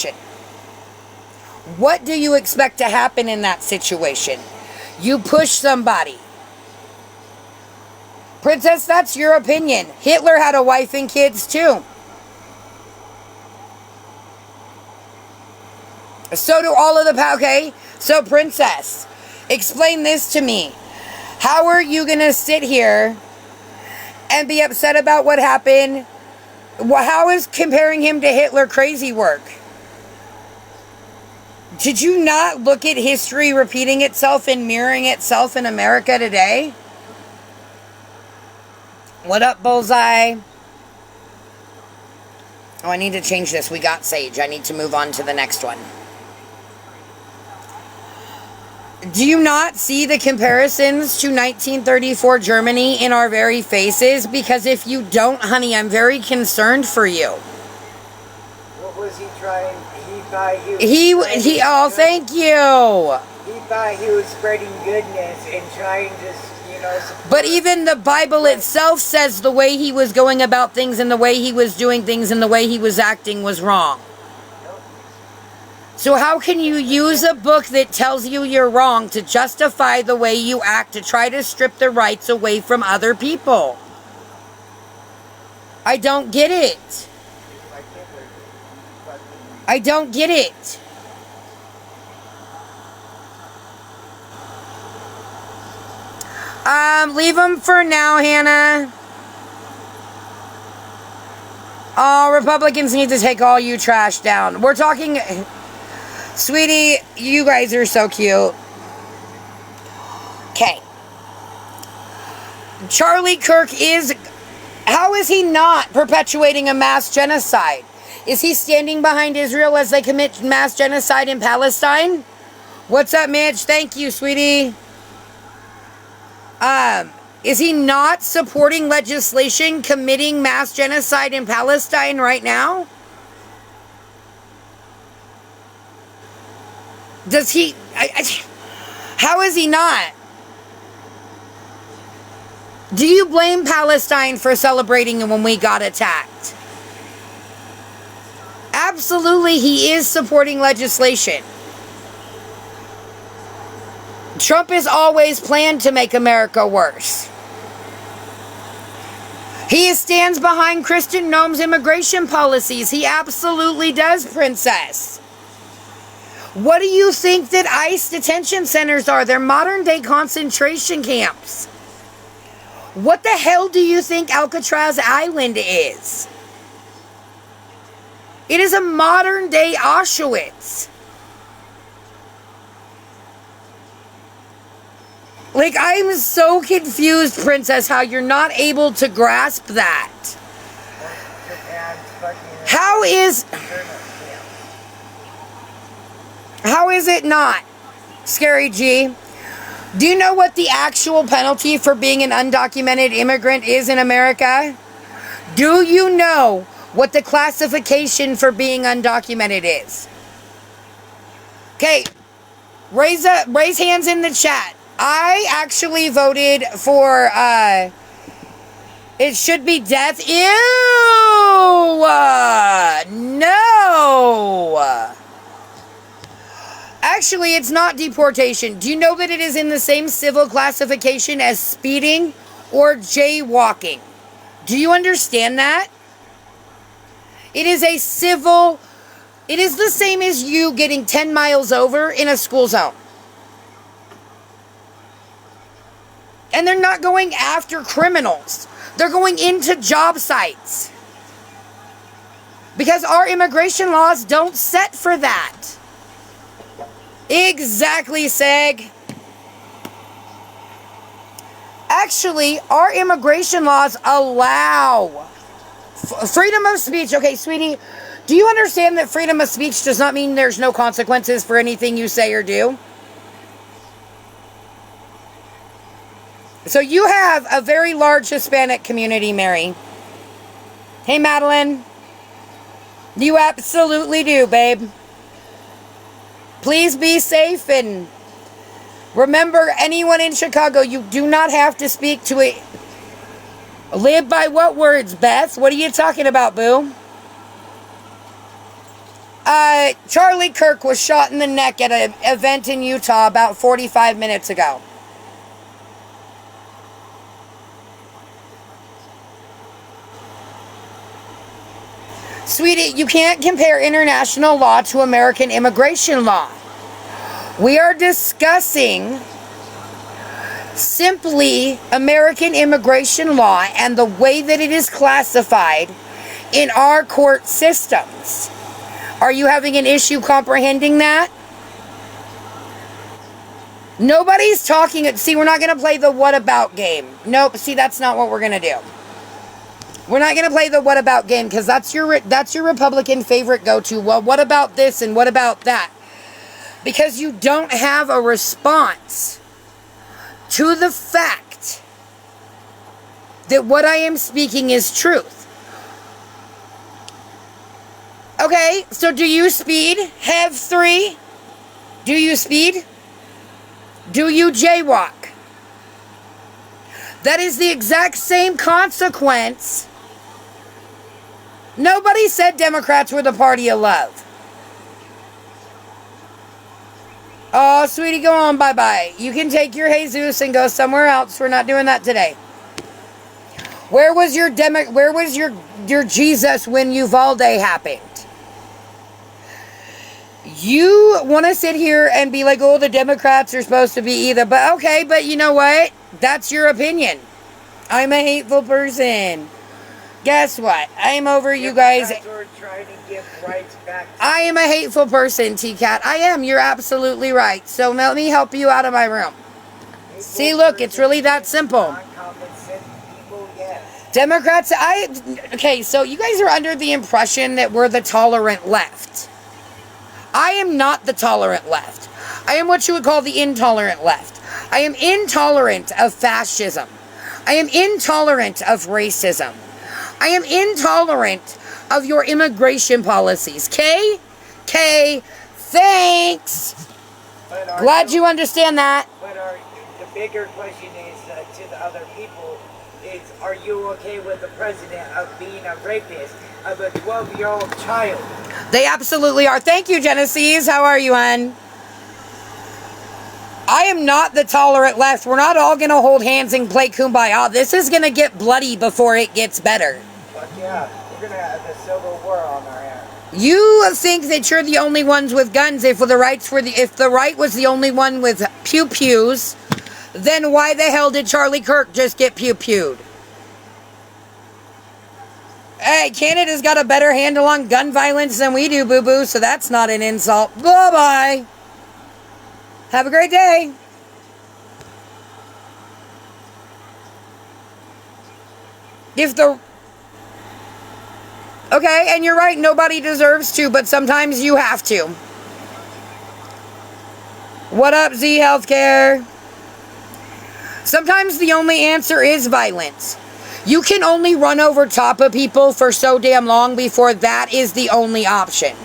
situation. What do you expect to happen in that situation? You push somebody. Princess, that's your opinion. Hitler had a wife and kids too. So do all of the... Okay, so Princess, explain this to me. How are you going to sit here and be upset about what happened? How is comparing him to Hitler crazy work? Did you not look at history repeating itself and mirroring itself in America today? What up, Bullseye? Oh, I need to change this. We got Sage. I need to move on to the next one. Do you not see the comparisons to 1934 Germany in our very faces? Because if you don't, honey, I'm very concerned for you. What was he trying? Oh, thank you. He was spreading goodness and trying to, But even the Bible itself says the way he was going about things and the way he was doing things and the way he was acting was wrong. So how can you use a book that tells you you're wrong to justify the way you act, to try to strip the rights away from other people? I don't get it. I don't get it. Leave them for now, Hannah. Oh, Republicans need to take all you trash down. We're talking... Sweetie, you guys are so cute. Okay. Charlie Kirk is... How is he not perpetuating a mass genocide? Is he standing behind Israel as they commit mass genocide in Palestine? What's up, Mitch? Thank you, sweetie. Is he not supporting legislation committing mass genocide in Palestine right now? Does he... how is he not? Do you blame Palestine for celebrating when we got attacked? Absolutely, he is supporting legislation. Trump has always planned to make America worse. He stands behind Kristen Noem's immigration policies. He absolutely does, Princess. What do you think that ICE detention centers are? They're modern-day concentration camps. What the hell do you think Alcatraz Island is? It is a modern-day Auschwitz. Like, I'm so confused, Princess, how you're not able to grasp that. How is it not? Scary G. Do you know what the actual penalty for being an undocumented immigrant is in America? Do you know what the classification for being undocumented is? Okay, raise hands in the chat. I actually voted for, it should be death. Ew! No! Actually, it's not deportation. Do you know that it is in the same civil classification as speeding or jaywalking? Do you understand that? It is a civil, it is the same as you getting 10 miles over in a school zone. And they're not going after criminals. They're going into job sites. Because our immigration laws don't set for that. Exactly, Seg. Actually, our immigration laws allow freedom of speech. Okay, sweetie, do you understand that freedom of speech does not mean there's no consequences for anything you say or do? So you have a very large Hispanic community, Mary. Hey, Madeline. You absolutely do, babe. Please be safe and remember, anyone in Chicago, you do not have to speak to it. Live by what words, Beth? What are you talking about, boo? Charlie Kirk was shot in the neck at an event in Utah about 45 minutes ago. Sweetie, you can't compare international law to American immigration law. We are discussing simply American immigration law and the way that it is classified in our court systems. Are you having an issue comprehending that? Nobody's talking. See, we're not going to play the what about game. Nope. See, that's not what we're going to do. We're not going to play the what about game because that's your Republican favorite go-to. Well, what about this and what about that? Because you don't have a response to the fact that what I am speaking is truth. Okay, so do you speed? Have 3? Do you speed? Do you jaywalk? That is the exact same consequence. Nobody said Democrats were the party of love. Oh, sweetie, go on, bye-bye. You can take your Jesus and go somewhere else. We're not doing that today. Where was your Jesus when Uvalde happened? You want to sit here and be like, oh, the Democrats are supposed to be either. But okay, but you know what? That's your opinion. I'm a hateful person. Guess what? I'm over you guys. We're trying to give rights back to I am a hateful person, T-Cat. I am. You're absolutely right. So let me help you out of my room. See, look, it's really that simple. non-competent people, yes. Democrats, okay, so you guys are under the impression that we're the tolerant left. I am not the tolerant left. I am what you would call the intolerant left. I am intolerant of fascism. I am intolerant of racism. I am intolerant of your immigration policies. K, thanks. Glad you understand that. But the bigger question is to the other people is, are you okay with the president of being a rapist of a 12-year-old child? They absolutely are. Thank you, Genesis. How are you, hon? I am not the tolerant left. We're not all going to hold hands and play kumbaya. This is going to get bloody before it gets better. Fuck yeah. We're going to have the Civil War on our hands. You think that you're the only ones with guns. If the right was the only one with pew-pews, then why the hell did Charlie Kirk just get pew-pewed? Hey, Canada's got a better handle on gun violence than we do, boo-boo, so that's not an insult. Bye-bye. Have a great day. Okay, and you're right, nobody deserves to, but sometimes you have to. What up, Z Healthcare? Sometimes the only answer is violence. You can only run over top of people for so damn long before that is the only option.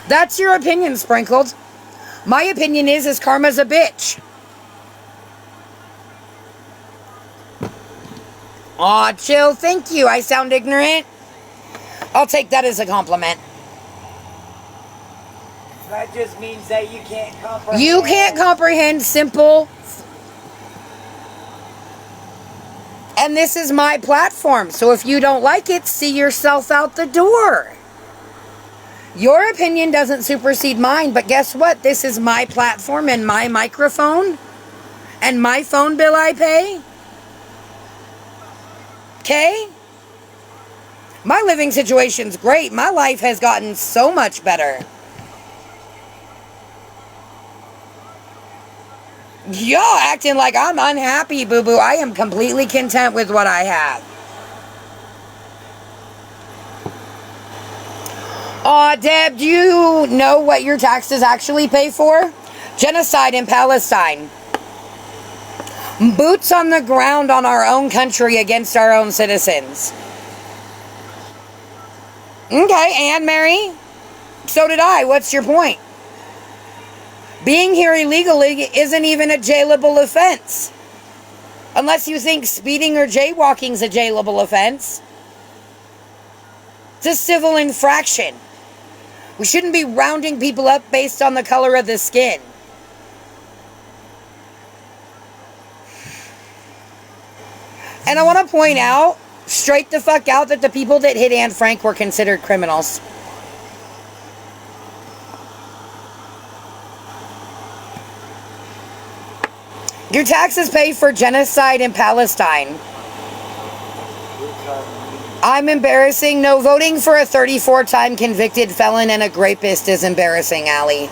That's your opinion, Sprinkled. My opinion is karma's a bitch. Aw, chill, thank you. I sound ignorant. I'll take that as a compliment. That just means that you can't comprehend. You can't comprehend simple. And this is my platform. So if you don't like it, see yourself out the door. Your opinion doesn't supersede mine, but guess what? This is my platform and my microphone and my phone bill I pay. Okay? My living situation's great. My life has gotten so much better. Y'all acting like I'm unhappy, boo-boo. I am completely content with what I have. Aw, Deb, do you know what your taxes actually pay for? Genocide in Palestine. Boots on the ground on our own country against our own citizens. Okay, Anne Mary. So did I. What's your point? Being here illegally isn't even a jailable offense. Unless you think speeding or jaywalking is a jailable offense. It's a civil infraction. We shouldn't be rounding people up based on the color of the skin. And I want to point out, straight the fuck out, that the people that hit Anne Frank were considered criminals. Your taxes pay for genocide in Palestine. I'm embarrassing. No, voting for a 34-time convicted felon and a rapist is embarrassing, Allie.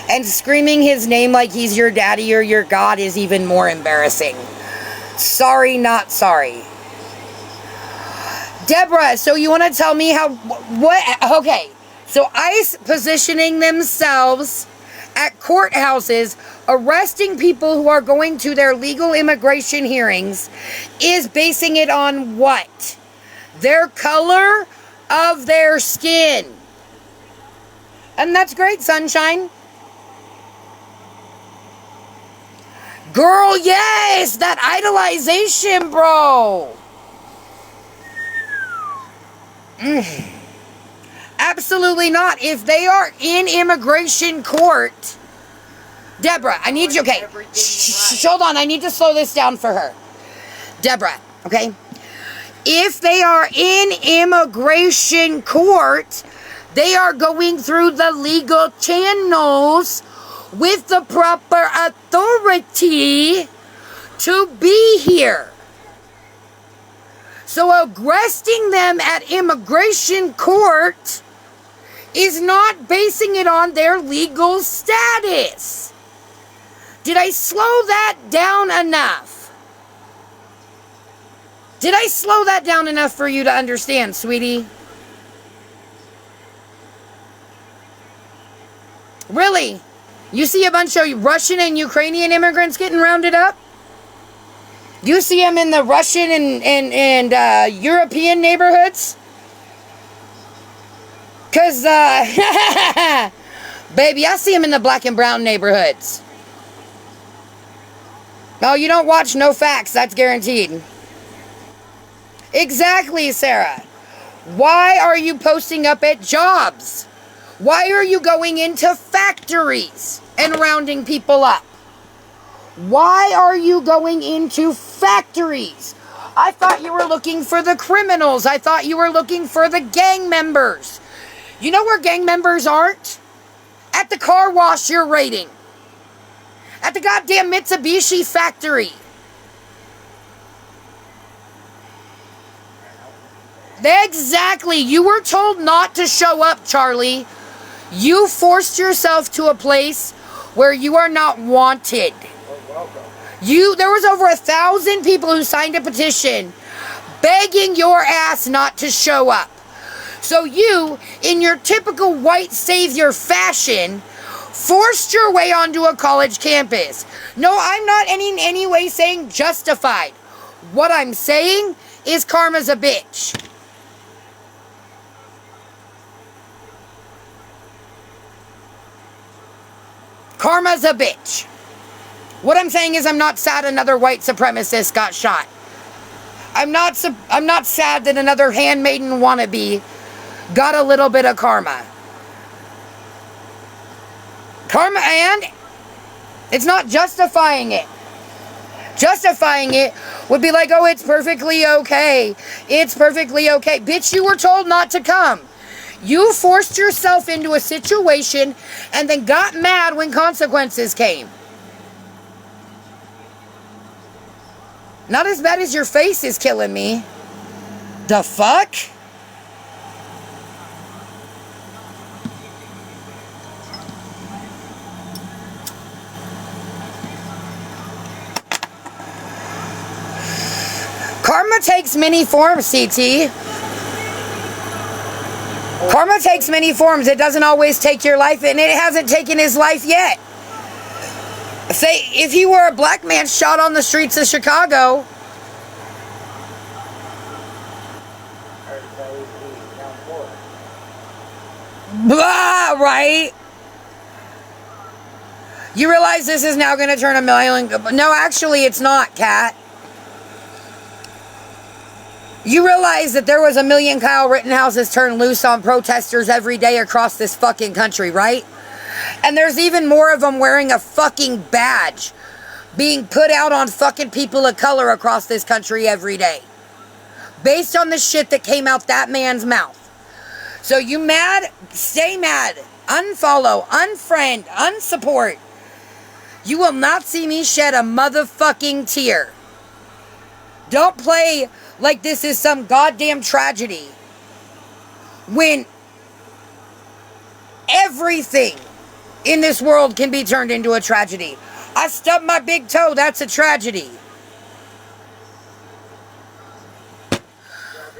And screaming his name like he's your daddy or your God is even more embarrassing. Sorry, not sorry. Deborah, so you want to tell me how, what, okay. So ICE positioning themselves at courthouses, arresting people who are going to their legal immigration hearings, is basing it on what? Their color of their skin. And that's great, sunshine. Girl, yes, that idolization, bro. Absolutely not. If they are in immigration court, Deborah, I need you, okay, hold on, I need to slow this down for her. Deborah, okay, if they are in immigration court, they are going through the legal channels with the proper authority to be here. So arresting them at immigration court is not basing it on their legal status. Did I slow that down enough? Did I slow that down enough for you to understand, sweetie? Really? You see a bunch of Russian and Ukrainian immigrants getting rounded up? You see them in the Russian and European neighborhoods? Because, baby, I see them in the black and brown neighborhoods. No, you don't watch No Facts, that's guaranteed. Exactly, Sarah. Why are you posting up at jobs? Why are you going into factories and rounding people up? Why are you going into factories? I thought you were looking for the criminals. I thought you were looking for the gang members. You know where gang members aren't? At the car wash you're raiding. At the goddamn Mitsubishi factory. Exactly. You were told not to show up, Charlie. You forced yourself to a place where you are not wanted. There was over 1,000 people who signed a petition begging your ass not to show up. So you, in your typical white savior fashion, forced your way onto a college campus. No, I'm not in any way saying justified. What I'm saying is karma's a bitch. Karma's a bitch. What I'm saying is I'm not sad another white supremacist got shot. I'm not sad that another handmaiden wannabe got a little bit of karma. Karma, and it's not justifying it. Justifying it would be like, oh, it's perfectly okay. It's perfectly okay. Bitch, you were told not to come. You forced yourself into a situation and then got mad when consequences came. Not as bad as your face is killing me. The fuck? Karma takes many forms, CT. Karma takes many forms. It doesn't always take your life, and it hasn't taken his life yet. Say, if he were a black man shot on the streets of Chicago, blah, right? You realize this is now going to turn $1 million? No, actually, it's not, Kat. You realize that there was 1 million Kyle Rittenhouses turned loose on protesters every day across this fucking country, right? And there's even more of them wearing a fucking badge being put out on fucking people of color across this country every day. Based on the shit that came out that man's mouth. So you mad? Stay mad. Unfollow, unfriend, unsupport. You will not see me shed a motherfucking tear. Don't play like this is some goddamn tragedy. When everything in this world can be turned into a tragedy. I stubbed my big toe, that's a tragedy.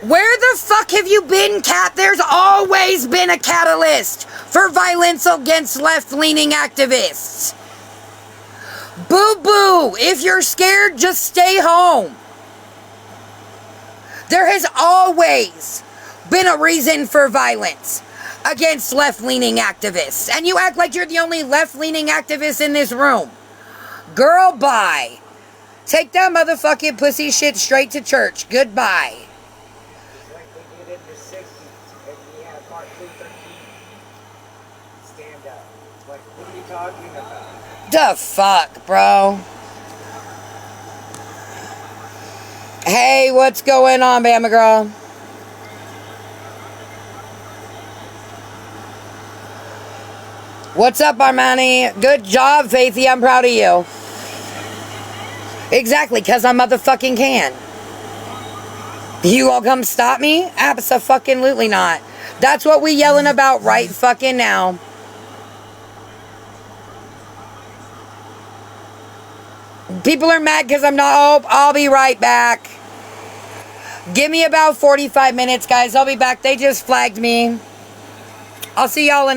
Where the fuck have you been, Kat? There's always been a catalyst for violence against left-leaning activists. Boo-boo! If you're scared, just stay home. There has always been a reason for violence against left-leaning activists. And you act like you're the only left-leaning activist in this room. Girl, bye. Take that motherfucking pussy shit straight to church. Goodbye. Just like they did in the 60s, and we had Martin Luther King stand up. Like, what are you talking about? The fuck, bro? Hey, what's going on, Bama girl? What's up, Armani? Good job, Faithy. I'm proud of you. Exactly, because I motherfucking can. You all come stop me? Abso-fucking-lutely not. That's what we yelling about right fucking now. People are mad because I'm not. Oh, I'll be right back. Give me about 45 minutes, guys. I'll be back. They just flagged me. I'll see y'all in a